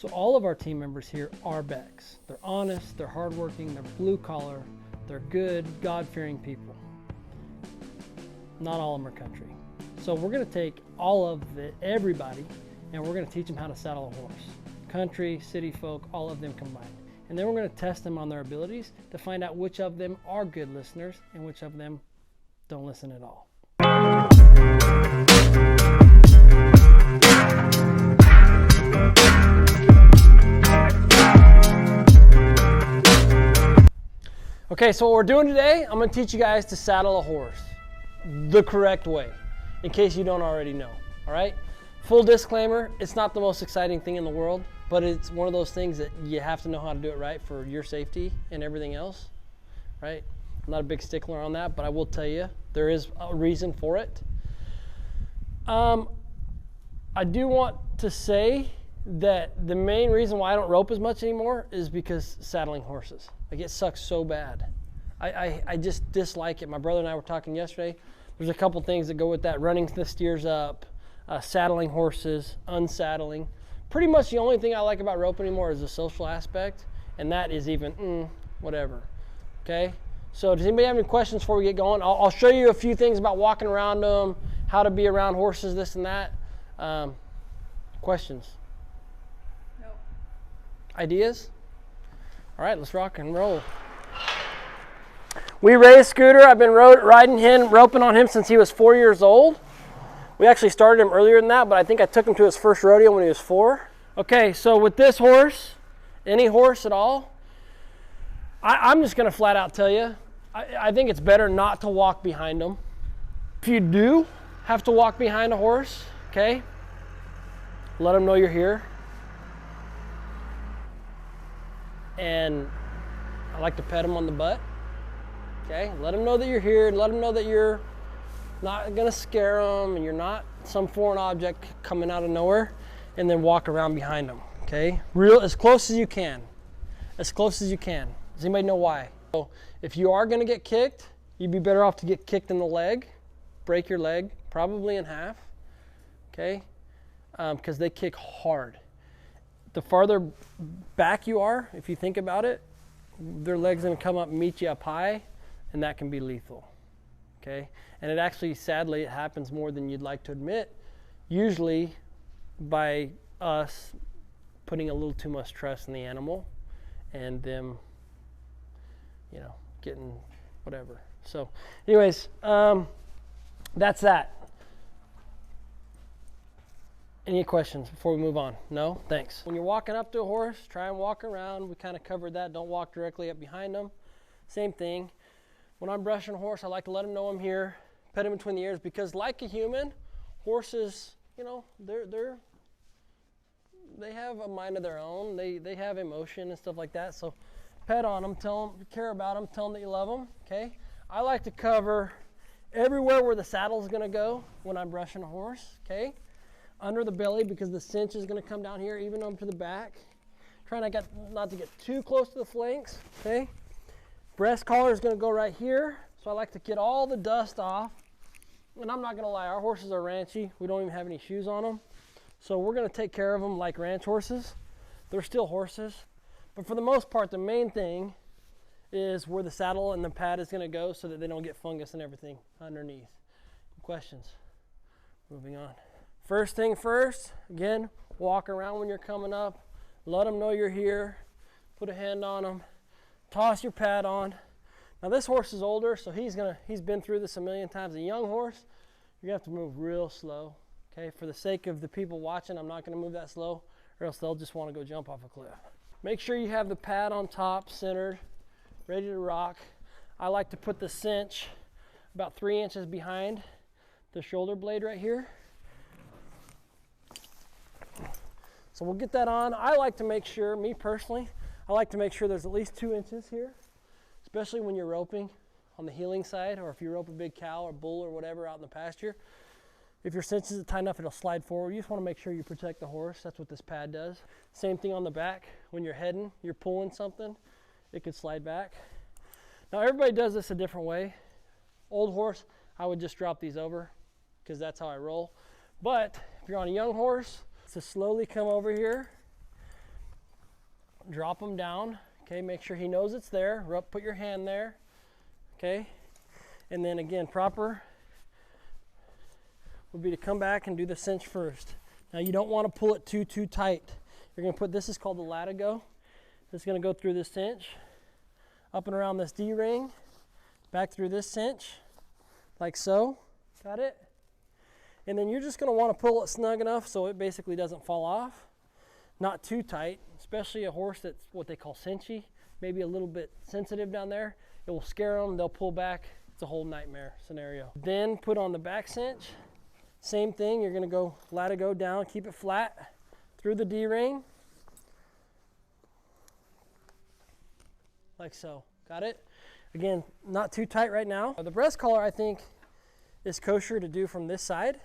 So all of our team members here are BEX. They're honest, they're hardworking, they're blue collar, they're good, God-fearing people. Not all of them are country. So we're gonna take all of everybody, and we're gonna teach them how to saddle a horse. Country, city folk, all of them combined. And then we're gonna test them on their abilities to find out which of them are good listeners and which of them don't listen at all. Okay, so what we're doing today, I'm gonna teach you guys to saddle a horse the correct way, in case you don't already know, all right? Full disclaimer, it's not the most exciting thing in the world, but it's one of those things that you have to know how to do it right for your safety and everything else, right? I'm not a big stickler on that, but I will tell you, there is a reason for it. I do want to say that the main reason why I don't rope as much anymore is because saddling horses. Like, it sucks so bad. I just dislike it. My brother and I were talking yesterday. There's a couple things that go with that. Running the steers up, saddling horses, unsaddling. Pretty much the only thing I like about rope anymore is the social aspect, and that is even whatever, okay? So does anybody have any questions before we get going? I'll show you a few things about walking around them, how to be around horses, this and that. Questions? No. Ideas? All right, let's rock and roll. We raised Scooter. I've been riding him, roping on him since he was 4 years old. We actually started him earlier than that, but I think I took him to his first rodeo when he was 4. Okay, so with this horse, any horse at all, I'm just gonna flat out tell you, I think it's better not to walk behind them. If you do have to walk behind a horse, okay, let them know you're here. And I like to pet them on the butt. Okay, let them know that you're here, and let them know that you're not gonna scare them and you're not some foreign object coming out of nowhere, and then walk around behind them, okay? As close as you can, as close as you can. Does anybody know why? So if you are gonna get kicked, you'd be better off to get kicked in the leg, break your leg, probably in half, okay? Because they kick hard. The farther back you are, if you think about it, their leg's gonna come up and meet you up high, and that can be lethal, okay? And it actually, sadly, it happens more than you'd like to admit, usually by us putting a little too much trust in the animal and them, you know, getting whatever. So anyways, that's that. Any questions before we move on? No? Thanks. When you're walking up to a horse, try and walk around. We kind of covered that. Don't walk directly up behind them. Same thing. When I'm brushing a horse, I like to let them know I'm here, pet him between the ears, because like a human, horses, you know, they have a mind of their own. They have emotion and stuff like that. So pet on them, tell them you care about them, tell them that you love them, okay? I like to cover everywhere where the saddle's gonna go when I'm brushing a horse, okay? Under the belly, because the cinch is gonna come down here, even up to the back. Trying not to get too close to the flanks, okay? Breast collar is gonna go right here. So I like to get all the dust off. And I'm not gonna lie, our horses are ranchy. We don't even have any shoes on them. So we're gonna take care of them like ranch horses. They're still horses. But for the most part, the main thing is where the saddle and the pad is gonna go so that they don't get fungus and everything underneath. Questions? Moving on. First thing first, again, walk around when you're coming up. Let them know you're here. Put a hand on them. Toss your pad on. Now this horse is older, so he's been through this a million times. A young horse, you're gonna have to move real slow. Okay, for the sake of the people watching, I'm not gonna move that slow, or else they'll just wanna go jump off a cliff. Make sure you have the pad on top, centered, ready to rock. I like to put the cinch about 3 inches behind the shoulder blade right here. So we'll get that on. I like to make sure, me personally, I like to make sure there's at least 2 inches here, especially when you're roping on the heeling side, or if you rope a big cow or bull or whatever out in the pasture. If your cinch isn't tight enough, it'll slide forward. You just want to make sure you protect the horse. That's what this pad does. Same thing on the back. When you're heading, you're pulling something, it could slide back. Now everybody does this a different way. Old horse, I would just drop these over because that's how I roll. But if you're on a young horse, to slowly come over here, drop him down. Okay, make sure he knows it's there. Put your hand there. Okay, and then again, proper would be to come back and do the cinch first. Now you don't want to pull it too tight. You're going to put, this is called the latigo. It's going to go through this cinch, up and around this D-ring, back through this cinch, like so. Got it? And then you're just going to want to pull it snug enough so it basically doesn't fall off. Not too tight, especially a horse that's what they call cinchy, maybe a little bit sensitive down there. It will scare them, they'll pull back. It's a whole nightmare scenario. Then put on the back cinch. Same thing, you're gonna go latigo down, keep it flat through the D-ring. Like so, got it? Again, not too tight right now. The breast collar, I think, is kosher to do from this side.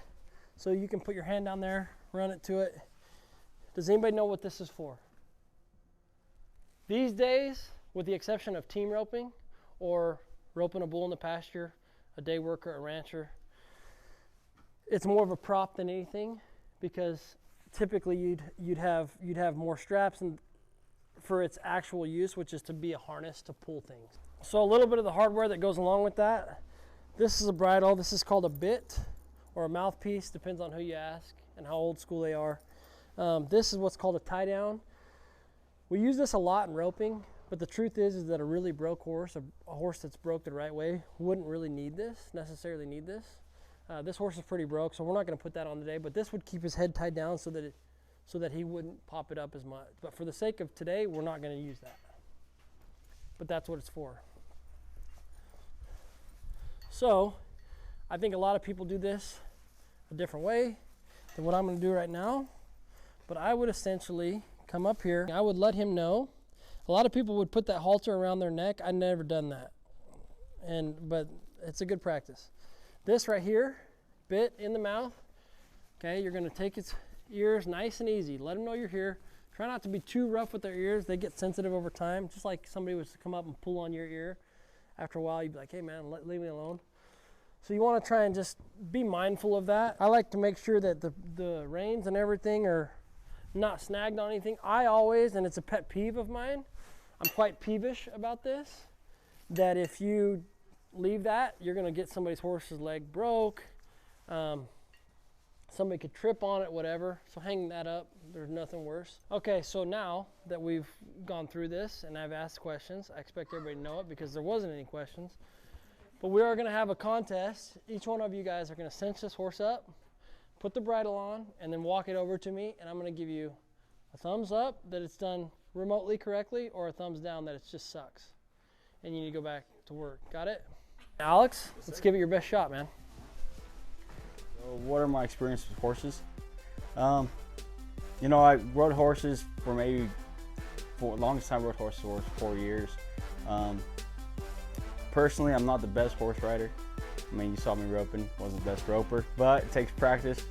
So you can put your hand down there, run it to it. Does anybody know what this is for? These days, with the exception of team roping or roping a bull in the pasture, a day worker, a rancher, it's more of a prop than anything, because typically you'd have more straps and for its actual use, which is to be a harness to pull things. So a little bit of the hardware that goes along with that. This is a bridle. This is called a bit or a mouthpiece, depends on who you ask and how old school they are. This is what's called a tie down. We use this a lot in roping, but the truth is that a really broke horse, a horse that's broke the right way, wouldn't really necessarily need this. This horse is pretty broke, so we're not going to put that on today, but this would keep his head tied down so that he wouldn't pop it up as much. But for the sake of today, we're not going to use that. But that's what it's for. So I think a lot of people do this a different way than what I'm going to do right now. But I would essentially come up here. I would let him know. A lot of people would put that halter around their neck. I've never done that. But it's a good practice. This right here, bit in the mouth. Okay, you're going to take its ears nice and easy. Let them know you're here. Try not to be too rough with their ears. They get sensitive over time. Just like somebody was to come up and pull on your ear. After a while, you'd be like, hey man, leave me alone. So you want to try and just be mindful of that. I like to make sure that the reins and everything are not snagged on anything. I always, and it's a pet peeve of mine, I'm quite peevish about this, that if you leave that, you're going to get somebody's horse's leg broke. Somebody could trip on it, whatever. So hang that up. There's nothing worse. Okay, so now that we've gone through this and I've asked questions, I expect everybody to know it because there wasn't any questions. But we are going to have a contest. Each one of you guys are going to cinch this horse up, put the bridle on, and then walk it over to me, and I'm going to give you a thumbs up that it's done remotely correctly or a thumbs down that it just sucks. And you need to go back to work. Got it? Alex, let's give it your best shot, man. So what are my experiences with horses? You know, I rode horses for longest time I rode horses for 4 years. Personally, I'm not the best horse rider. I mean, you saw me roping, wasn't the best roper, but it takes practice.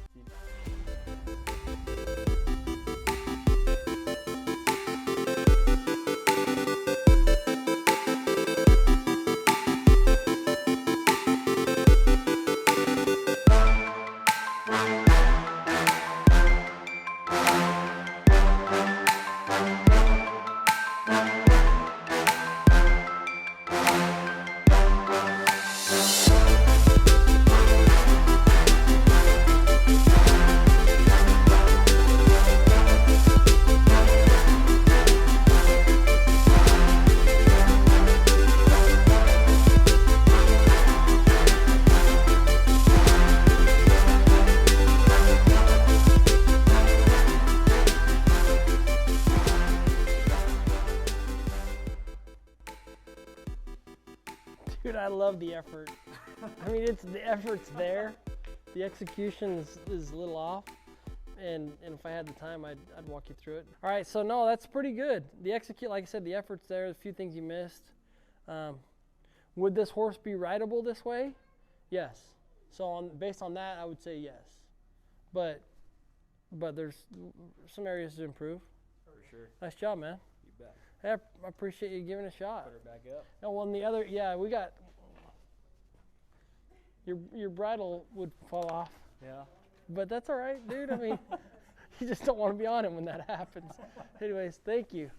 Dude, I love the effort. I mean, the effort's there. The execution is a little off. And if I had the time, I'd walk you through it. All right, so no, that's pretty good. Like I said, the effort's there. There's a few things you missed. Would this horse be rideable this way? Yes. So based on that, I would say yes. But there's some areas to improve. For sure. Nice job, man. You bet. Hey, I appreciate you giving it a shot. Put her back up. No, well, the other, yeah, we got your bridle would fall off. Yeah. But that's all right, dude. I mean, you just don't want to be on him when that happens. Anyways, thank you.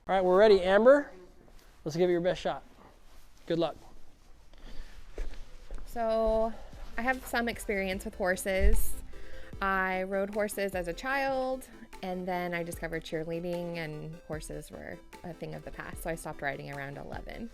All right, we're ready. Amber, let's give it your best shot. Good luck. So I have some experience with horses. I rode horses as a child, and then I discovered cheerleading, and horses were a thing of the past, so I stopped riding around 11.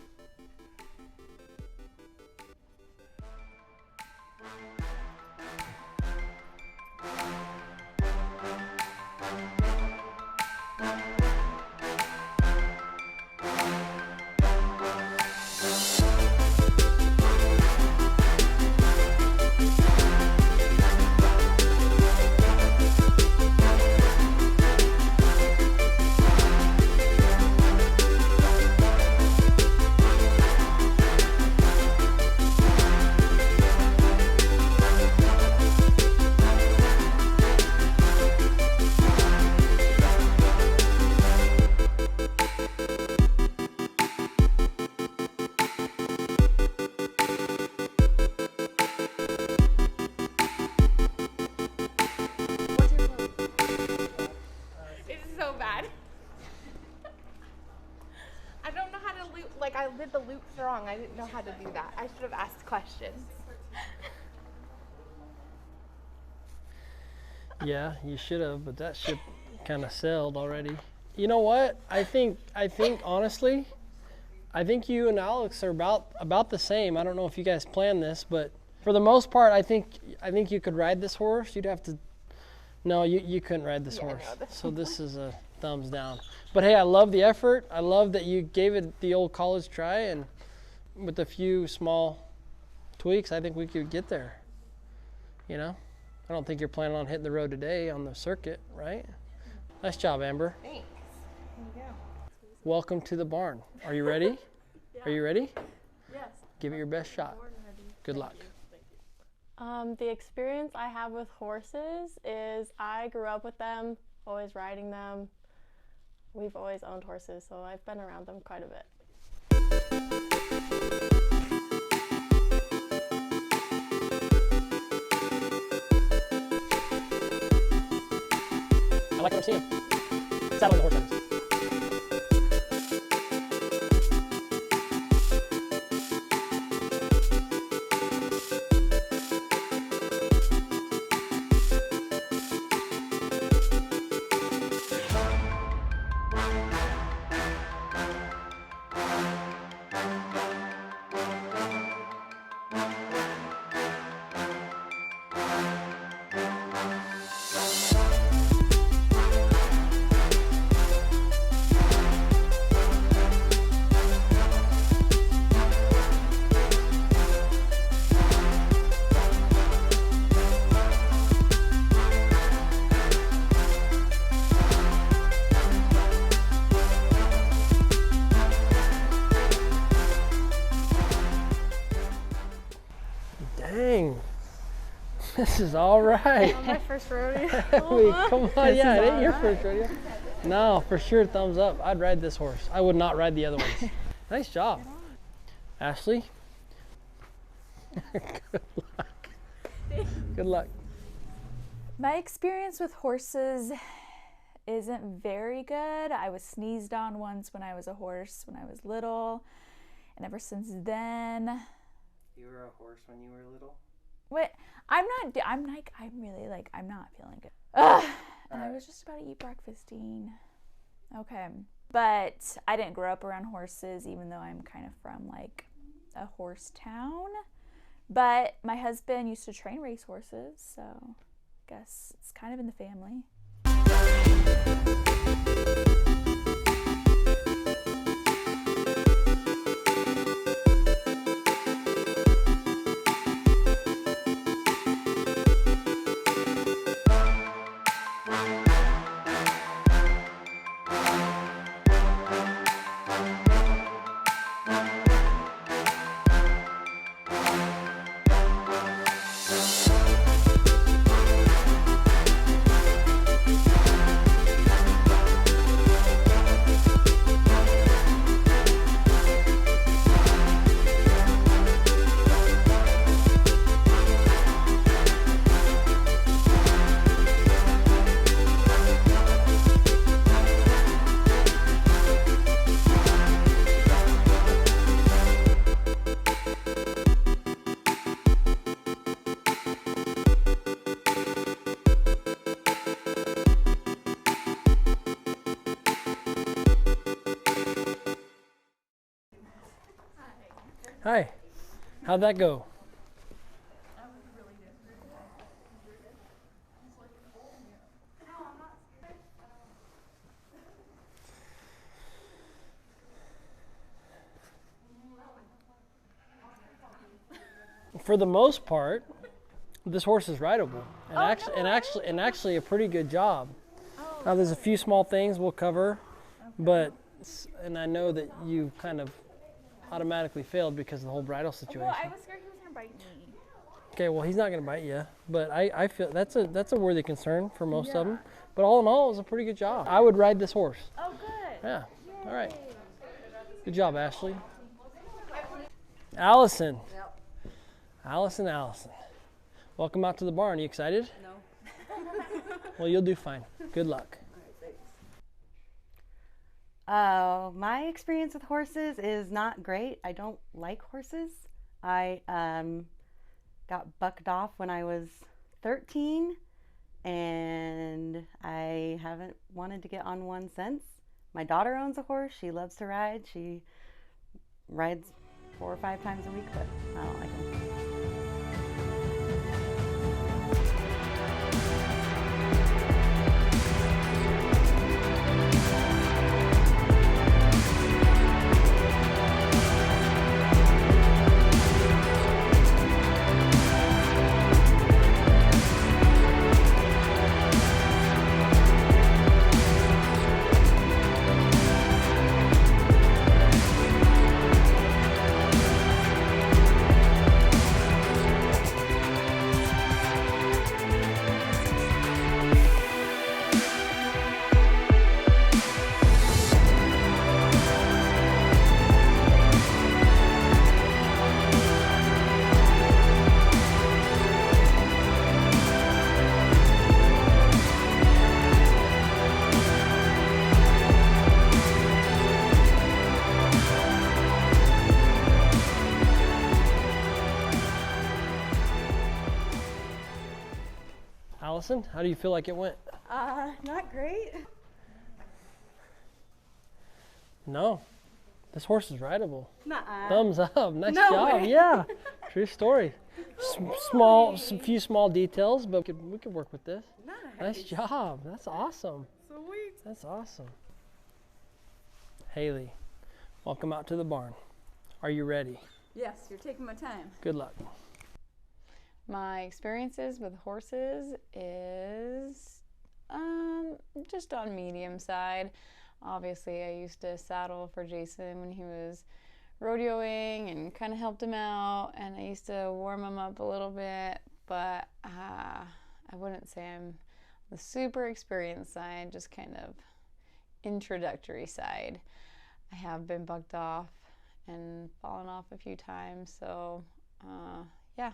So bad. I don't know how to loop. Like, I did the loops wrong. I didn't know how to do that. I should have asked questions. Yeah, you should have, but that ship kind of sailed already. You know what? I think honestly, I think you and Alex are about the same. I don't know if you guys planned this, but for the most part, I think you could ride this horse. You'd have to. No, you couldn't ride this horse. No, so this is a thumbs down. But hey, I love the effort. I love that you gave it the old college try, and with a few small tweaks, I think we could get there. You know, I don't think you're planning on hitting the road today on the circuit, right? Nice job, Amber. Thanks. There you go. Welcome to the barn. Are you ready? Yeah. Are you ready? Yes. Give it your best shot. Good luck. The experience I have with horses is I grew up with them, always riding them. We've always owned horses, so I've been around them quite a bit. I like what I'm seeing. Saddle the horse ends. Dang, this is all right. On my first rodeo. Come on, yeah, it ain't your first rodeo. No, for sure, thumbs up. I'd ride this horse. I would not ride the other ones. Nice job. Ashley, good luck. Good luck. My experience with horses isn't very good. I was sneezed on once when I was a horse when I was little, and ever since then. You were a horse when you were little? What? I'm not feeling good. Ugh. And I was just about to eat breakfasting. Okay. But I didn't grow up around horses, even though I'm kind of from like a horse town. But my husband used to train race horses, so I guess it's kind of in the family. Hi. How'd that go? For the most part, this horse is rideable, and actually a pretty good job. Now there's a few small things we'll cover, but I know that you kind of automatically failed because of the whole bridle situation. Well, I was scared he was gonna bite me. Okay, well he's not gonna bite you, but I feel that's a worthy concern for most of them. But all in all, it was a pretty good job. I would ride this horse. Oh, good. Yeah. All right. Good job, Ashley. Allison. Yep. Allison. Welcome out to the barn. You excited? No. Well, you'll do fine. Good luck. My experience with horses is not great. I don't like horses. I got bucked off when I was 13, and I haven't wanted to get on one since. My daughter owns a horse. She loves to ride. She rides 4 or 5 times a week, but I don't like them. Allison, how do you feel like it went? Not great. No. This horse is rideable. Nuh-uh. Thumbs up. Nice No job. way. Yeah. True story. Some few small details, but we could work with this. Nice job. That's awesome. Sweet. That's awesome. Haley, welcome out to the barn. Are you ready? Yes, you're taking my time. Good luck. My experiences with horses is just on medium side. Obviously, I used to saddle for Jason when he was rodeoing and kind of helped him out, and I used to warm him up a little bit, but I wouldn't say I'm the super experienced side, just kind of introductory side. I have been bucked off and fallen off a few times, so yeah.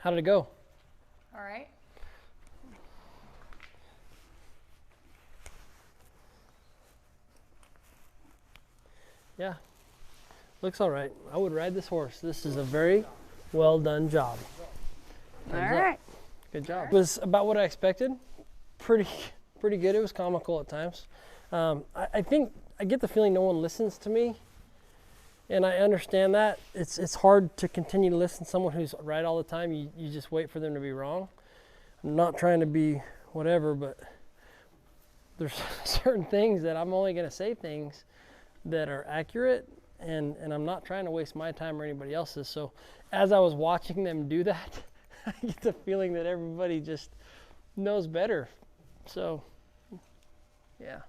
How did it go? All right. Yeah. Looks all right. I would ride this horse. This is a very well done job. All Thumbs up. right. Good job. It was about what I expected. Pretty good. It was comical at times. I think I get the feeling no one listens to me, and I understand that. It's hard to continue to listen to someone who's right all the time. You just wait for them to be wrong. I'm not trying to be whatever, but there's certain things that I'm only going to say things that are accurate, and I'm not trying to waste my time or anybody else's. So as I was watching them do that, I get the feeling that everybody just knows better. So, yeah.